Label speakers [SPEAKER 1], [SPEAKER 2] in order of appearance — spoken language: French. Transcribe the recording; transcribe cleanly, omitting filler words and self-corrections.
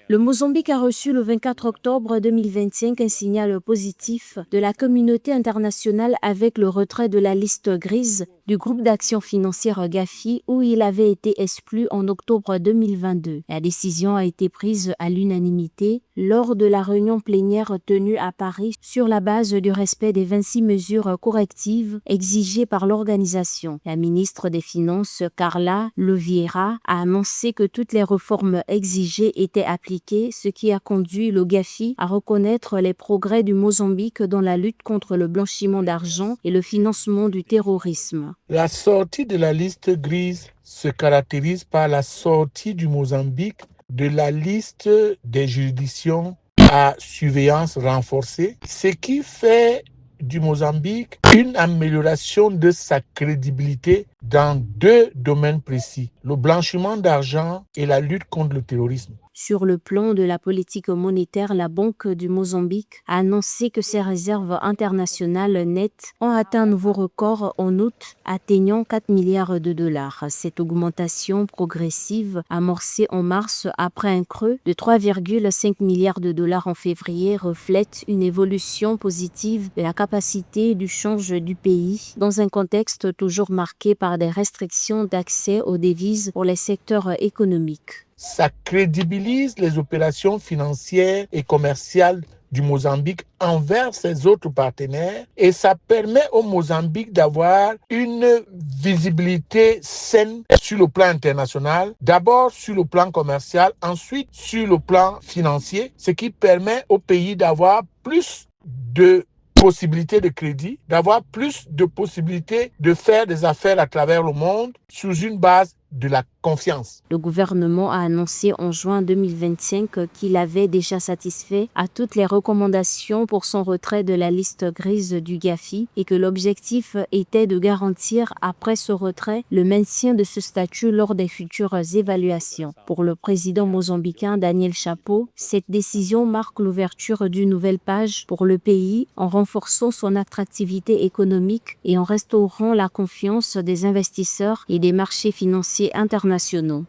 [SPEAKER 1] Le Mozambique a reçu le 24 octobre 2025 un signal positif de la communauté internationale avec le retrait de la liste grise du groupe d'action financière GAFI où il avait été exclu en octobre 2022. La décision a été prise à l'unanimité lors de la réunion plénière tenue à Paris sur la base du respect des 26 mesures correctives exigées par l'organisation. La ministre des Finances, Carla Loviera, a annoncé que toutes les réformes exigées étaient appliquées, ce qui a conduit le GAFI à reconnaître les progrès du Mozambique dans la lutte contre le blanchiment d'argent et le financement du terrorisme.
[SPEAKER 2] La sortie de la liste grise se caractérise par la sortie du Mozambique de la liste des juridictions à surveillance renforcée, ce qui fait du Mozambique une amélioration de sa crédibilité dans deux domaines précis, le blanchiment d'argent et la lutte contre le terrorisme.
[SPEAKER 1] Sur le plan de la politique monétaire, la Banque du Mozambique a annoncé que ses réserves internationales nettes ont atteint un nouveau record en août, atteignant 4 milliards de dollars. Cette augmentation progressive, amorcée en mars après un creux de 3,5 milliards de dollars en février, reflète une évolution positive de la capacité du change du pays dans un contexte toujours marqué par des restrictions d'accès aux devises pour les secteurs économiques.
[SPEAKER 2] Ça crédibilise les opérations financières et commerciales du Mozambique envers ses autres partenaires et ça permet au Mozambique d'avoir une visibilité saine sur le plan international, d'abord sur le plan commercial, ensuite sur le plan financier, ce qui permet au pays d'avoir plus de possibilités de crédit, d'avoir plus de possibilités de faire des affaires à travers le monde sous une base de la confiance.
[SPEAKER 1] Le gouvernement a annoncé en juin 2025 qu'il avait déjà satisfait à toutes les recommandations pour son retrait de la liste grise du GAFI et que l'objectif était de garantir après ce retrait le maintien de ce statut lors des futures évaluations. Pour le président mozambicain Daniel Chapo, cette décision marque l'ouverture d'une nouvelle page pour le pays en renforçant son attractivité économique et en restaurant la confiance des investisseurs et des marchés financiers internationaux.